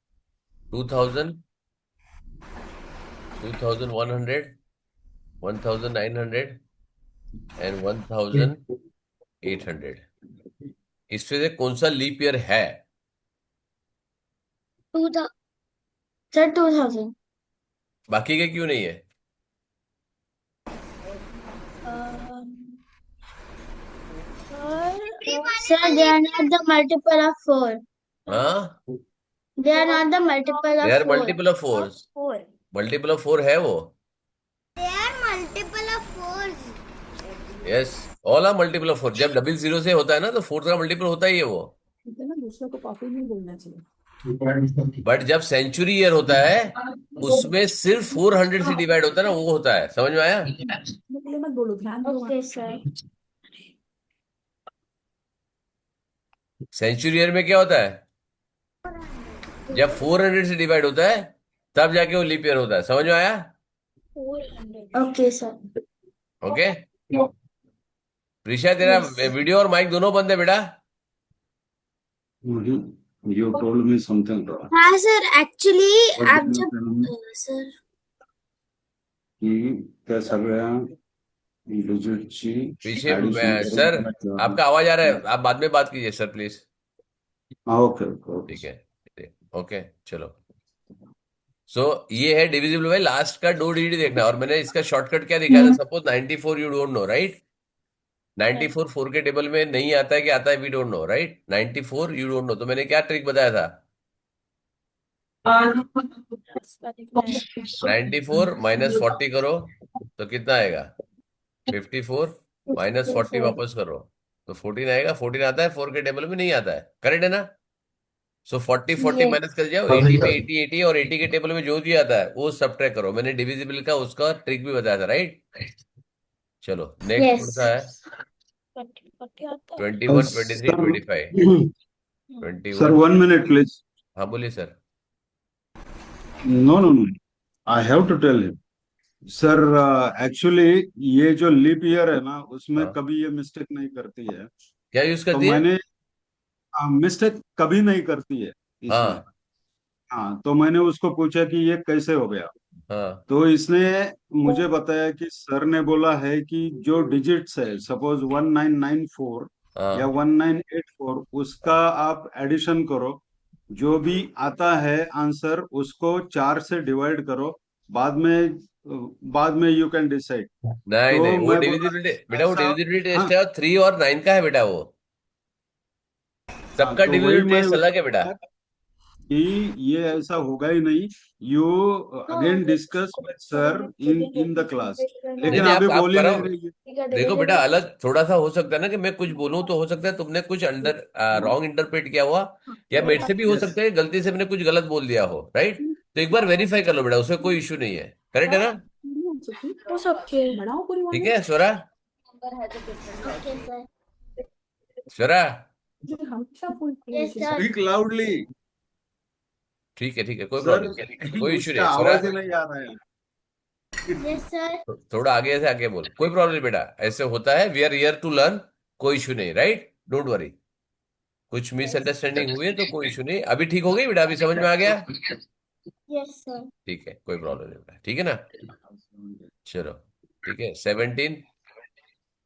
2000, 2100, 1900 एंड 1800। इसमें से कौन सा लीप ईयर है? सर 2000. बाकी के क्यों नहीं है? Sir, they are not the multiple of 4. हाँ, They are not the multiple they of are 4. Multiple of 4। 4. Multiple of 4 है वो। They are multiple of 4s. Yes, all are multiple of 4। जब डबल जीरो से होता है ना तो 4 का मल्टीपल होता ही है वो। दूसरों को कॉपी नहीं बोलना चाहिए। बट जब सेंचुरी ईयर होता है उसमें सिर्फ 400 से डिवाइड होता है ना, वो होता है। समझ में आया? मत बोलो, ध्यान दो। Okay, sir. सेंचुरी ईयर में क्या होता है? जब 400 से डिवाइड होता है तब जाके वो लीप ईयर होता है। समझ में आया? Okay, sir. ओके। प्रीशा, तेरा वीडियो और माइक दोनों बंद है बेटा। you told me something wrong. हाँ सर, एक्चुअली What आप did you जब tell me? सर की त्या सगळ्या डिजिटची पीछे addition सर, करून आपका आवाज आ रहा है, आप बाद में बात कीजिए सर प्लीज। हाँ ओके ठीक है, ओके चलो। सो ये है डिविजिबल बाय लास्ट का 2 डिजिट देखना। और मैंने इसका शॉर्टकट क्या दिखाया था? Suppose 94 you don't know, right? 94 4 के टेबल में नहीं आता है कि आता है, we don't know, right? 94 you don't know. तो मैंने क्या ट्रिक बताया था? 94 माइनस 40 करो तो कितना आएगा? 54 माइनस 40 वापस करो तो 14 आएगा। 14 आता है, 4 के टेबल में नहीं आता है, करेक्ट है ना? सो 40 40 Yes. माइनस कर जाओ, 80 में 80 80 और 80 के टेबल में जो भी आता है वो सब्ट्रैक्ट करो। मैंने डिविजिबल का उसका ट्रिक भी बताया था, राइट? चलो नेक्स्ट Yes. कौन सा है? 21 23 25 सर 21। 1 minute please. हाँ बोलिए sir. No, I have to tell you. Sir actually ये जो लीप ईयर है ना उसमें हाँ। कभी ये मिस्टेक नहीं करती है। क्या यूज तो करती है? मैंने मिस्टेक कभी नहीं करती है इसमें। हाँ हाँ तो मैंने उसको पूछा कि ये कैसे हो गया। हाँ तो इसने मुझे बताया कि सर ने बोला है कि जो डिजिट्स है सपोज 1994 या हाँ 1984 उसका आप एडिशन करो, जो भी आता है आंसर उसको 4 से डिवाइड करो, बाद में यू कैन डिसाइड। नहीं तो नहीं, वो मैं बोला डिविजिबिलिटी बेटा, वो ऐसा। डिविजिबिलिटी हाँ टेस्ट है और 3 और 9 का है बेटा वो। सबका तो वही डिविजिबिलिटी मैं टेस्ट अलग है बेटा। कि ये ऐसा होगा ही नहीं। You again discuss with sir in the class, नहीं लेकिन नहीं, अभी आप बोल ही कराओ। नहीं रही है। देखो बेटा, अलग थोड़ा सा हो सकता है ना कि मैं कुछ बोलूं, तो हो सकता है तुमने कुछ अंडर रॉन्ग इंटरप्रेट किया हुआ, या मेरे से भी हो Yes. सकता है गलती से मैंने कुछ गलत बोल दिया हो, राइट? तो एक बार वेरीफाई कर लो बेटा, उसमें कोई इशू नहीं है, करेक्ट है ना? हो सकते हैं, बढ़ाओ पूरी ठीक है स्वरा, Okay, sir. स्वरा, हमेशा full Yes, sir. Speak loudly ठीक है कोई सर, प्रॉब्लम नहीं, कोई इशू उसका नहीं। स्वरा, आवाज ही नहीं आ रहा है। Yes, sir. थोड़ा आगे से आगे बोल, कोई प्रॉब्लम नहीं बेटा, ऐसे होता है, we are here to learn, कोई इशू नहीं, राइट, डोंट वरी। कुछ मिसअंडरस्टैंडिंग हुई है तो कोई इशू नहीं, अभी ठीक हो गई बेटा, अभी समझ में आ गया? Yes, sir. ठीक है, कोई प्रॉब्लम नहीं बेटा, ठीक है ना। चलो ठीक है, 17,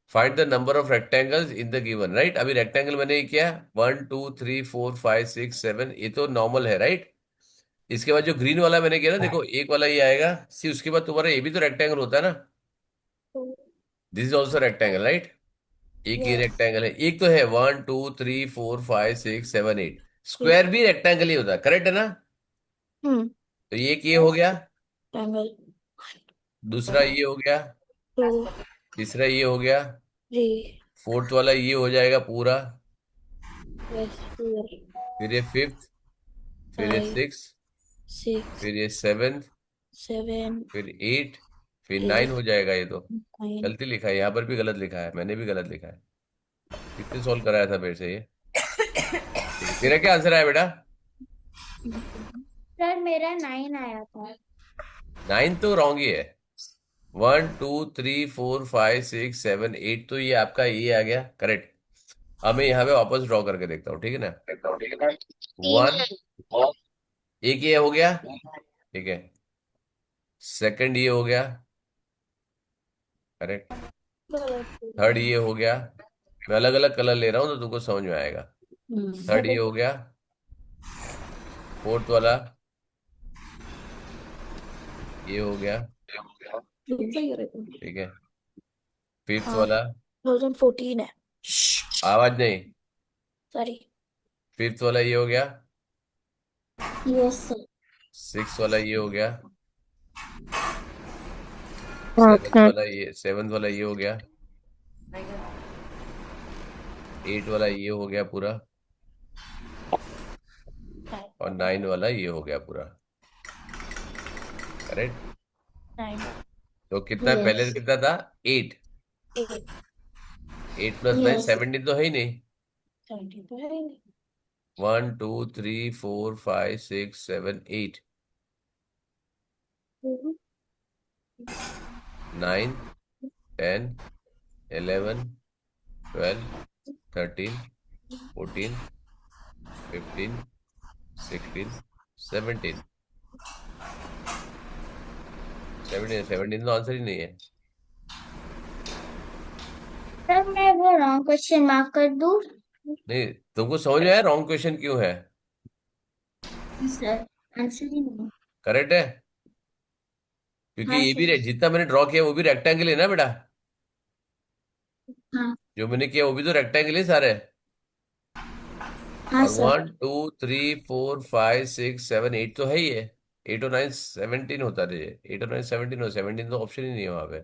find the number of rectangles in the given, right. अभी रेक्टेंगल मैंने ये किया 1 2 3 4 5 6 7, ये तो नॉर्मल है, राइट। इसके बाद जो ग्रीन वाला मैंने किया ना, देखो एक वाला ये आएगा, सी उसके बाद तुम्हारा ये भी तो रेक्टेंगल होता है ना, this is also rectangle, right. एक ये रेक्टेंगल है, एक तो है 1 2 3 4 5 6 7 8, स्क्वायर भी रेक्टेंगल ही होता है, करेक्ट है ना। तो ये एक ये हो गया, दूसरा ये हो गया, तीसरा ये हो गया, फोर्थ वाला ये हो जाएगा पूरा, फिर ये फिफ्थ, फिर ये सिक्स, फिर ये सेवेंथ, फिर 8, फिर 9 हो जाएगा। ये तो गलती लिखा है, यहाँ पर भी गलत लिखा है, मैंने भी गलत लिखा है। कितने सॉल्व कराया था मेरे से ये? ठीक है, तेरा क्या आंसर आया बेटा? सर मेरा 9 आया था। 9 तो रॉन्ग ही है। 1 2 3 4 5 6 7 8, तो ये आपका ये आ गया करेक्ट। अब मैं यहाँ पे वापस ड्रॉ करके देखता हूँ, ठीक है ना। 1, एक ये हो गया, ठीक है, सेकंड ये हो गया, करेक्ट, थर्ड ये हो गया, मैं अलग अलग कलर ले रहा हूँ तो तुमको समझ में आएगा। थर्ड ये हो गया, फोर्थ वाला ये हो गया, ठीक है, फिफ्थ वाला 2014 है, आवाज नहीं, सॉरी। फिफ्थ वाला ये हो गया, Yes, sir. सिक्स वाला ये हो गया, सेवंथ वाला ये हो गया, 8 वाला ये हो गया पूरा, और 9 वाला ये हो गया पूरा, करेक्ट। तो कितना पहले Yes. कितना था? 8, 8 प्लस 9 Yes. 17 तो है ही नहीं। 1 2 3 4 5 6 7 8, 9 10 11 12 13 14 15 16 17 17 तो आंसर ही नहीं है। सर मैं वो रॉन्ग क्वेश्चन मार्क कर दूं? नहीं, तुमको समझ में आया रॉन्ग क्वेश्चन क्यों है? सर आंसर ही नहीं। करेक्ट है, क्योंकि हाँ ये भी सर। जितना मैंने ड्रॉ किया वो भी रेक्टेंगल है ना बेटा, हाँ जो मैंने किया वो भी तो रेक्टेंगल ही सारे। हाँ और सर। 1 2 3 4 5 6 7 8 तो है ही है, 8 और 9 17 होता है, 8 और 9 17 हो, 17 तो ऑप्शन ही नहीं है वहां पे।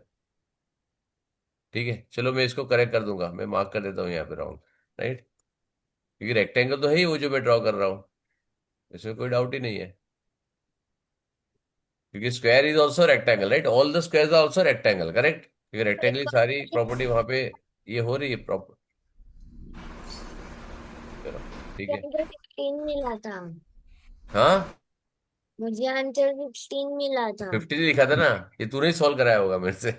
ठीक है, चलो मैं इसको करेक्ट कर दूंगा, मैं मार्क कर देता हूँ यहाँ पे रॉन्ग, राइट, क्योंकि रेक्टेंगल तो है ही वो जो मैं ड्रॉ कर रहा हूँ, इसमें कोई डाउट ही नहीं है, क्योंकि square is also rectangle, right, all the squares are also rectangle, correct, क्योंकि रेक्टेंगल की सारी प्रॉपर्टी वहां पे ये हो रही है प्रॉपर। चलो ठीक है, 15 मिला था, हाँ मुझे आंसर 15 मिला था। 50 लिखा था ना, ये तूने ही सॉल्व कराया होगा मेरे से।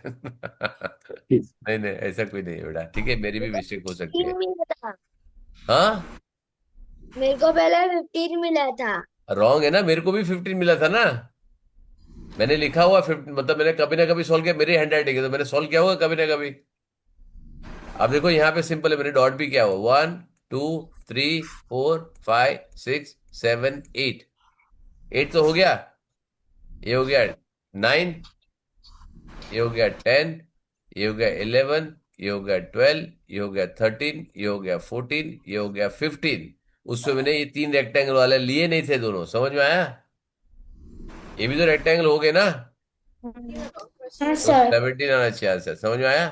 नहीं नहीं, ऐसा कोई नहीं है बेटा, ठीक है, मेरी भी मिस्टेक हो सकती है। 15 मिला था, हाँ मेरे को पहले 15 मिला था। रॉन्ग है ना, मेरे को भी 15 मिला था ना, मैंने लिखा हुआ 15, मतलब मैंने कभी ना कभी सॉल्व किया, मेरी हैंड राइटिंग है तो मैंने सॉल्व किया होगा कभी ना कभी। अब देखो यहाँ पे सिंपल है, मैंने डॉट भी किया हुआ, 1 2 3 4 5 6 7 8, 8 तो हो गया, ये हो गया 9, ये हो गया 10, ये हो गया 11, ये हो गया 12, ये हो गया 13, ये हो गया 14, ये हो गया 15। उसमें मैंने ये 3 रेक्टेंगल वाले लिए नहीं थे दोनों, समझ में आया? ये भी तो रेक्टेंगल हो गए ना, हाँ तो सर। 17 आना चाहिए आंसर, समझ में आया?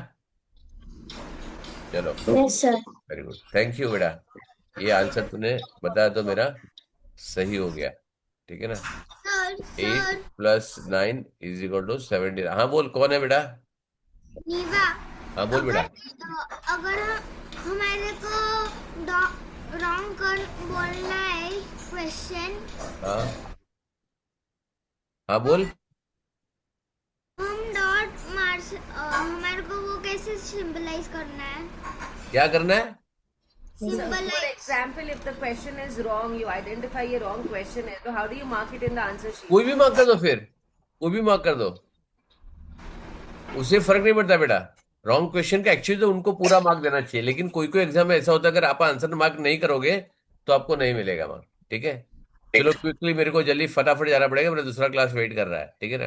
चलो yes sir. Very good, thank you बेटा, ये आंसर तूने बताया तो मेरा सही हो गया, ठीक है ना। 8 प्लस 9 इज इक्वल टू 17। हाँ बोल, कौन है बेटा? नीवा, हाँ बोल बेटा। अगर हमारे को रॉन्ग कर बोलना है क्वेश्चन, हाँ हाँ बोल। हम से सिंबलाइज करना है? क्या करना है? For symbolise. example, if the question is wrong, you identify a wrong question है, तो how do you mark it in the answer sheet? कोई भी मार्क कर दो, फिर कोई भी मार्क कर दो, उससे फर्क नहीं पड़ता बेटा। रॉन्ग क्वेश्चन का एक्चुअली तो उनको पूरा मार्क देना चाहिए, लेकिन कोई कोई एग्जाम में ऐसा होता है अगर आप आंसर मार्क नहीं करोगे तो आपको नहीं मिलेगा मार्क। ठीक है, चलो क्विकली, मेरे को जल्दी फटाफट जाना पड़ेगा, मेरा दूसरा क्लास वेट कर रहा है। ठीक है ना?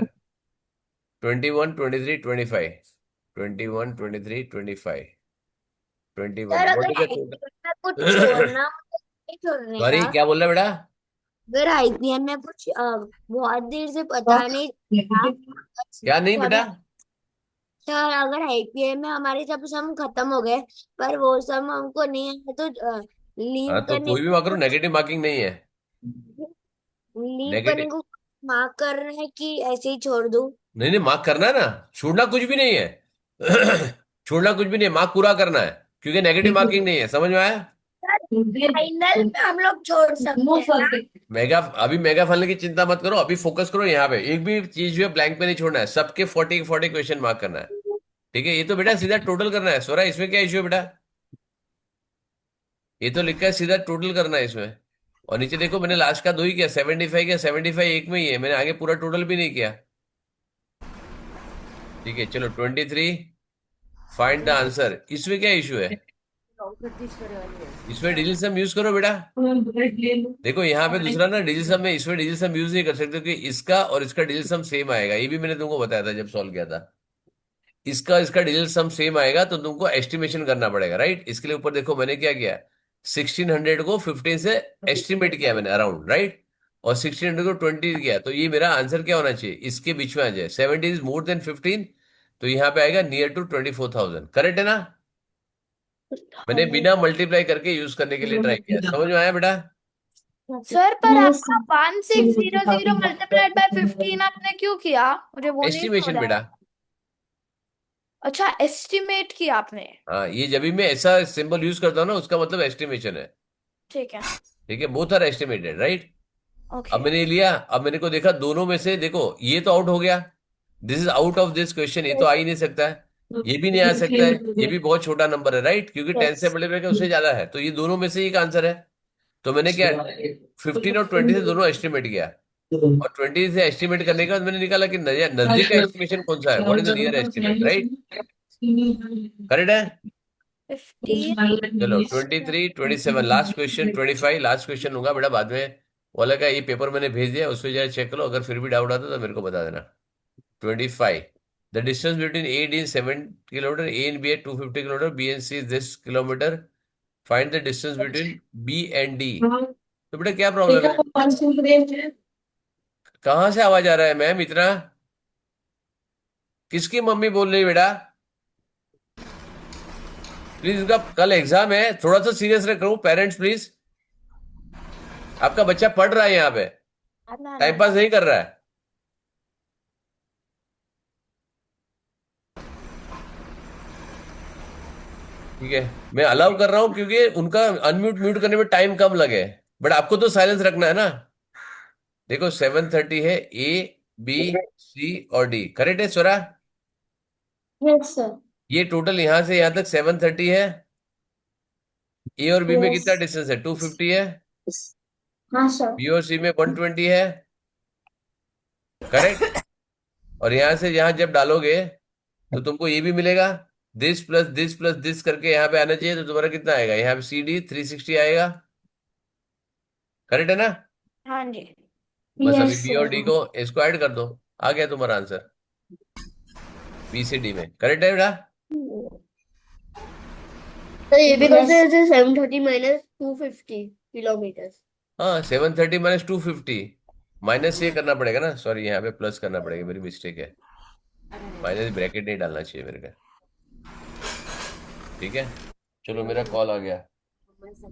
21, 23, 25, 21, 23, 25, 21। सर What अगर is the IPM total? में कुछ छोड़ना हो तो नहीं छोड़ने सॉरी, का। क्या बोल रहा है बेटा? अगर IPM में कुछ बहुत देर से पता नहीं चला, क्या नहीं बेटा? सर अगर IPM में हमारे सब सम खत्म हो गए पर वो सम हमको नहीं आया तो लीव हाँ, तो करने कोई भी मार्क करो, नेगेटिव मार्किंग नहीं है। लीव करने नेगेटिव को मार्क कर रहे हैं कि ऐसे ही छोड़ दूं? नहीं, नहीं, मार्क करना है ना, छोड़ना कुछ भी नहीं है। छोड़ना कुछ भी नहीं है, मार्क पूरा करना है, क्योंकि नेगेटिव मार्किंग नहीं है। समझ में आया? फाइनल में हम लोग छोड़ सकते हैं ना? अभी मेगा फाइनल की चिंता मत करो, अभी फोकस करो यहाँ पे, एक भी चीज जो है ब्लैंक पे नहीं छोड़ना है, सबके 40 क्वेश्चन मार्क करना है। ठीक है, ये तो बेटा सीधा टोटल करना है। सोरा, इसमें क्या इश्यू है बेटा? ये तो लिखा है सीधा टोटल करना है इसमें। और नीचे देखो, मैंने लास्ट का 2 ही किया, 75 किया, 75 एक में ही है, मैंने आगे पूरा टोटल भी नहीं किया। ठीक है, चलो 23, फाइंड द आंसर। इसमें क्या इशू है? इसमें डिजिटल सम यूज करो बेटा। देखो यहाँ पे दूसरा ना, डिजिटल सम में, इसमें डिजिटल सम यूज नहीं कर सकते क्योंकि इसका और इसका डिजिटल सम सेम आएगा। ये भी मैंने तुमको बताया था जब सॉल्व किया था। इसका डिजिटल सम सेम आएगा तो तुमको एस्टिमेशन करना पड़ेगा, राइट? इसके लिए ऊपर देखो मैंने क्या किया, 1600 को 15 से एस्टिमेट किया मैंने अराउंड, राइट? और 1600 को 20 किया, तो ये मेरा आंसर क्या होना चाहिए? इसके बीच में आ जाए। 70 इज मोर देन 15, तो यहाँ पे आएगा नियर टू 24,000। करेक्ट है ना? मैंने बिना मल्टीप्लाई करके यूज करने के लिए ट्राई किया। समझ में आया बेटा? सर पर आपका 1600 मल्टीप्लाइड बाय 15 आपने क्यों किया? मुझे वो नहीं एस्टिमेशन समझ आया। बेटा। अच्छा, एस्टिमेट किया आपने। हाँ, ये जब भी मैं ऐसा सिंबल यूज करता हूँ ना, उसका मतलब एस्टिमेशन है। ठीक है, ठीक है, both are estimated, right? Okay. अब मैंने लिया, अब मैंने को देखा दोनों में से, देखो ये तो आउट हो गया, this is out of this question, ये तो आ ही नहीं सकता है, ये भी नहीं आ सकता है, ये भी बहुत छोटा नंबर है, राइट? क्योंकि 10 से मल्टीप्लाई करके उससे ज्यादा है, तो ये दोनों में से एक आंसर है। तो मैंने क्या, 15 और 20 से दोनों एस्टिमेट किया, और 20 से एस्टिमेट करने के बाद मैंने निकाला कि नजदीक का एस्टिमेशन कौन सा है, what is the near estimate, right? Correct है? 15 चलो 23, 27, लास्ट क्वेश्चन, 25 लास्ट क्वेश्चन होगा बेटा बाद में। वाला का ये पेपर मैंने भेज दिया, उसमें जरा चेक करो, अगर फिर भी डाउट आता तो मेरे को बता देना। 25, the distance between A D 7 kilometre, A and B है 250 kilometre, B and C is this kilometre, find the distance between B and D. तो बेटा क्या प्रॉब्लम है? कहाँ से आवाज आ रहा है मैम इतना? किसकी मम्मी बोल रही है बेटा? प्लीज, इनका कल एग्जाम है, थोड़ा सा सीरियस रखो पेरेंट्स प्लीज। आपका बच्चा पढ़ रहा है यहाँ पे, टाइम पास नहीं कर रहा है। ठीक है, मैं अलाउ कर रहा हूं क्योंकि उनका अनम्यूट म्यूट करने में टाइम कम लगे, बट आपको तो साइलेंस रखना है ना। देखो 7:30 है, ए बी सी और डी, करेक्ट है स्वरा? Yes sir. ये टोटल यहां से यहां तक 7:30 है। ए और बी में कितना डिस्टेंस है? 250 है। हाँ सर। बी और सी में 120 है, करेक्ट? और यहां से यहां जब डालोगे तो तुमको ये भी मिलेगा, this plus this plus this करके यहाँ पे आना चाहिए, तो तुम्हारा कितना आएगा? यहाँ पे सी डी 360 आएगा, करेक्ट है ना? हाँ जी। बस अभी बी और डी को इसको ऐड कर दो, आ गया तुम्हारा आंसर बी से डी में, करेक्ट है बेटा? तो ये भी कैसे है? 730 माइनस 250 किलोमीटर। हाँ, 730 माइनस 250, माइनस ये करना पड़ेगा ना, सॉरी यहाँ पे प्लस करना पड़ेगा, मेरी मिस्टेक है, माइनस ब्रैकेट नहीं डालना चाहिए मेरे का। ठीक है, चलो मेरा कॉल आ गया।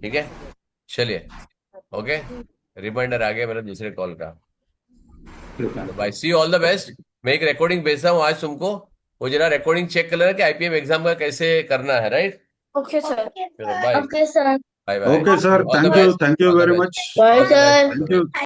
ठीक है, चलिए, ओके, रिमाइंडर आ गया मेरा दूसरे कॉल का। Bye, see all the best. मैं एक रिकॉर्डिंग भेजता हूँ आज तुमको, वो जरा रिकॉर्डिंग चेक कर लेना कि आईपीएम एग्जाम का कैसे करना है, राइट? Okay sir. चलो bye okay sir. Bye bye, okay sir, all the thank best, you all the very best, much. Bye all the best. Sir. Thank you.